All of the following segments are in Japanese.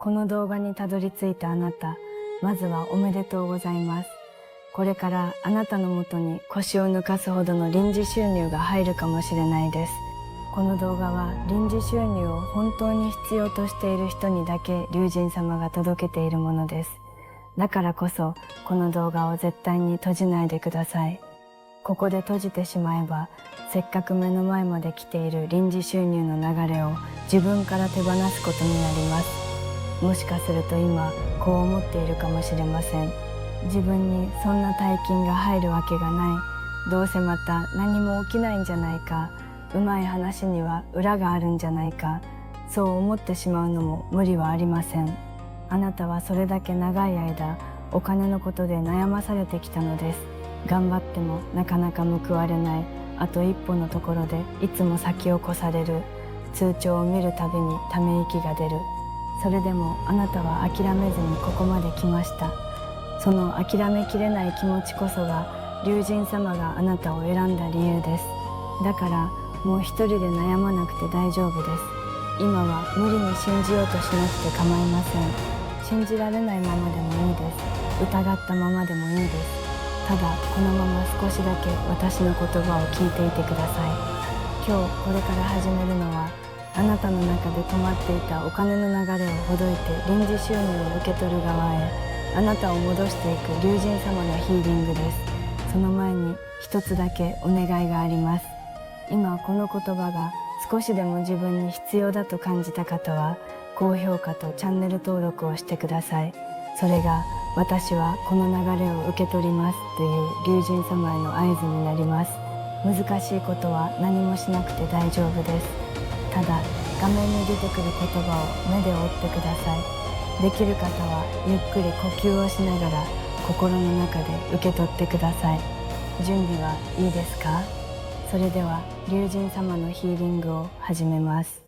この動画にたどり着いたあなた、まずはおめでとうございます。これからあなたのもとに腰を抜かすほどの臨時収入が入るかもしれないです。この動画は臨時収入を本当に必要としている人にだけ龍神様が届けているものです。だからこそこの動画を絶対に閉じないでください。ここで閉じてしまえば、せっかく目の前まで来ている臨時収入の流れを自分から手放すことになります。もしかすると今こう思っているかもしれません。自分にそんな大金が入るわけがない。どうせまた何も起きないんじゃないか。うまい話には裏があるんじゃないか。そう思ってしまうのも無理はありません。あなたはそれだけ長い間お金のことで悩まされてきたのです。頑張ってもなかなか報われない。あと一歩のところでいつも先を越される。通帳を見るたびにため息が出る。それでもあなたは諦めずにここまで来ました。その諦めきれない気持ちこそが龍神様があなたを選んだ理由です。だからもう一人で悩まなくて大丈夫です。今は無理に信じようとしなくて構いません。信じられないままでもいいです。疑ったままでもいいです。ただこのまま少しだけ私の言葉を聞いていてください。今日これから始めるのは、あなたの中で止まっていたお金の流れをほどいて臨時収入を受け取る側へ、あなたを戻していく龍神様のヒーリングです。その前に一つだけお願いがあります。今この言葉が少しでも自分に必要だと感じた方は、高評価とチャンネル登録をしてください。それが私はこの流れを受け取りますという龍神様への合図になります。難しいことは何もしなくて大丈夫です。ただ画面に出てくる言葉を目で追ってください。できる方はゆっくり呼吸をしながら心の中で受け取ってください。準備はいいですか？それでは龍神様のヒーリングを始めます。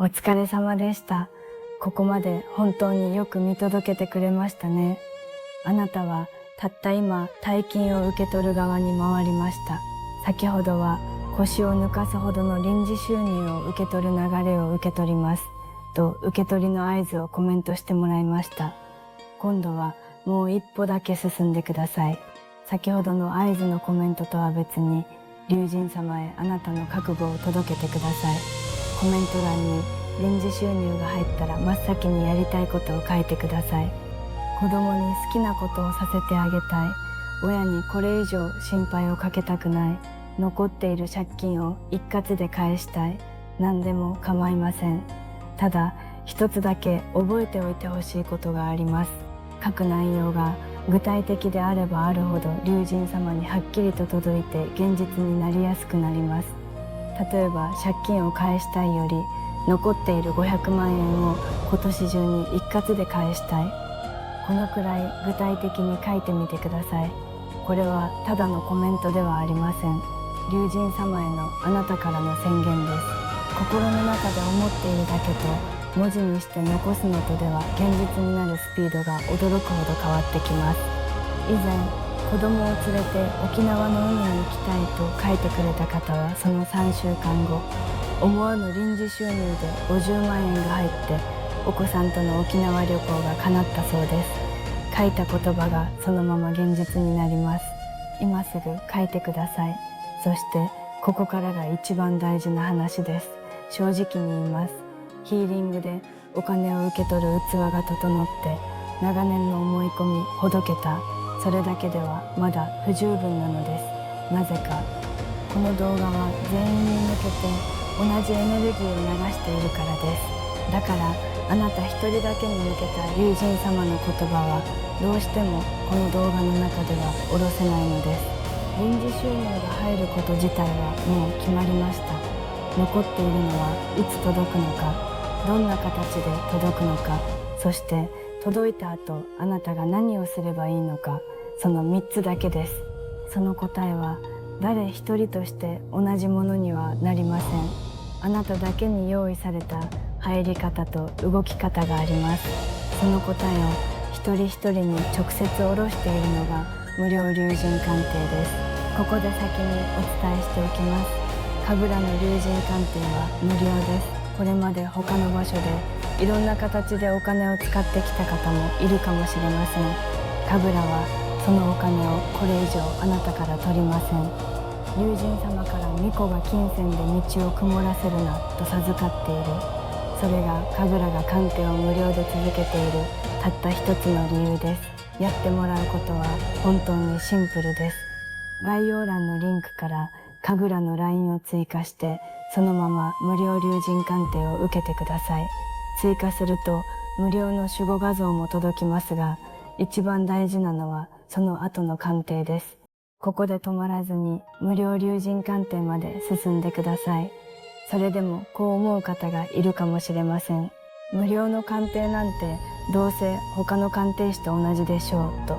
お疲れ様でした。ここまで本当によく見届けてくれましたね。あなたはたった今大金を受け取る側に回りました。先ほどは腰を抜かすほどの臨時収入を受け取る流れを受け取りますと受け取りの合図をコメントしてもらいました。今度はもう一歩だけ進んでください。先ほどの合図のコメントとは別に龍神様へあなたの覚悟を届けてください。コメント欄に臨時収入が入ったら真っ先にやりたいことを書いてください。子供に好きなことをさせてあげたい。親にこれ以上心配をかけたくない。残っている借金を一括で返したい。何でも構いません。ただ一つだけ覚えておいてほしいことがあります。書く内容が具体的であればあるほど龍神様にはっきりと届いて現実になりやすくなります。例えば借金を返したいより残っている500万円を今年中に一括で返したい。このくらい具体的に書いてみてください。これはただのコメントではありません。龍神様へのあなたからの宣言です。心の中で思っているだけと文字にして残すのとでは現実になるスピードが驚くほど変わってきます。以前子供を連れて沖縄の海に行きたいと書いてくれた方はその3週間後、思わぬ臨時収入で50万円が入ってお子さんとの沖縄旅行が叶ったそうです。書いた言葉がそのまま現実になります。今すぐ書いてください。そしてここからが一番大事な話です。正直に言います。ヒーリングでお金を受け取る器が整って長年の思い込みほどけた。それだけではまだ不十分なのです。なぜかこの動画は全員に向けて同じエネルギーを流しているからです。だからあなた一人だけに向けた龍神様の言葉はどうしてもこの動画の中では下ろせないのです。臨時収入が入ること自体はもう決まりました。残っているのはいつ届くのか、どんな形で届くのか、そして届いた後あなたが何をすればいいのか、その3つだけです。その答えは誰一人として同じものにはなりません。あなただけに用意された入り方と動き方があります。その答えを一人一人に直接下ろしているのが無料龍神鑑定です。ここで先にお伝えしておきます。神楽の龍神鑑定は無料です。これまで他の場所でいろんな形でお金を使ってきた方もいるかもしれません。神楽はそのお金をこれ以上あなたから取りません。龍神様から巫女が金銭で道を曇らせるなと授かっている。それが神楽が鑑定を無料で続けているたった一つの理由です。やってもらうことは本当にシンプルです。概要欄のリンクから神楽の LINE を追加してそのまま無料龍神鑑定を受けてください。追加すると無料の守護画像も届きますが、一番大事なのはその後の鑑定です。ここで止まらずに無料龍神鑑定まで進んでください。それでもこう思う方がいるかもしれません。無料の鑑定なんてどうせ他の鑑定士と同じでしょうと、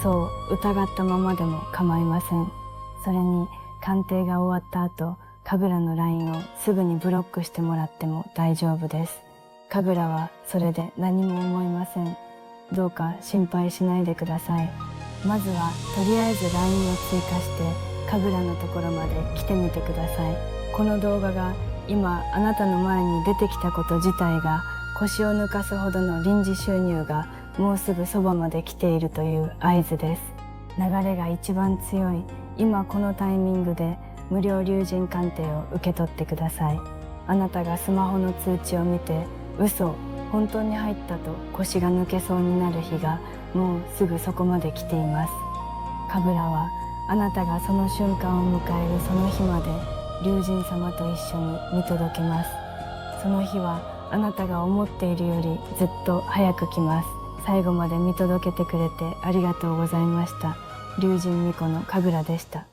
そう疑ったままでも構いません。それに鑑定が終わった後、神楽の LINE をすぐにブロックしてもらっても大丈夫です。神楽はそれで何も思いません。どうか心配しないでください。まずはとりあえず LINE を追加して神楽のところまで来てみてください。この動画が今あなたの前に出てきたこと自体が腰を抜かすほどの臨時収入がもうすぐそばまで来ているという合図です。流れが一番強い今このタイミングで無料龍神鑑定を受け取ってください。あなたがスマホの通知を見て嘘、本当に入ったと腰が抜けそうになる日がもうすぐそこまで来ています。神楽はあなたがその瞬間を迎えるその日まで龍神様と一緒に見届けます。その日はあなたが思っているよりずっと早く来ます。最後まで見届けてくれてありがとうございました。龍神巫女の神楽でした。